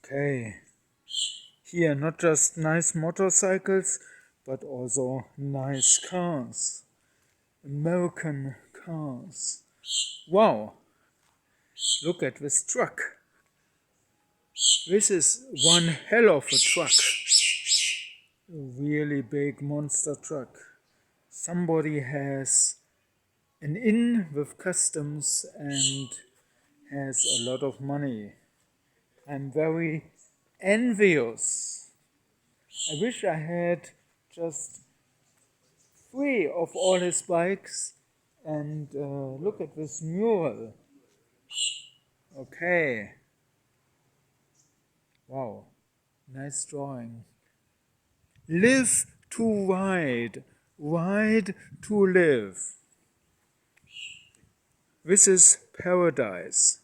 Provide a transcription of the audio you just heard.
Okay, here not just nice motorcycles, but also nice cars. American cars. Wow, look at this truck. This is one hell of a truck. A really big monster truck. Somebody has an in with customs and has a lot of money. I'm very envious. I wish I had just 3 of all his bikes, and look at this mural. Okay. Wow. Nice drawing. Live to ride. Ride to live. This is paradise.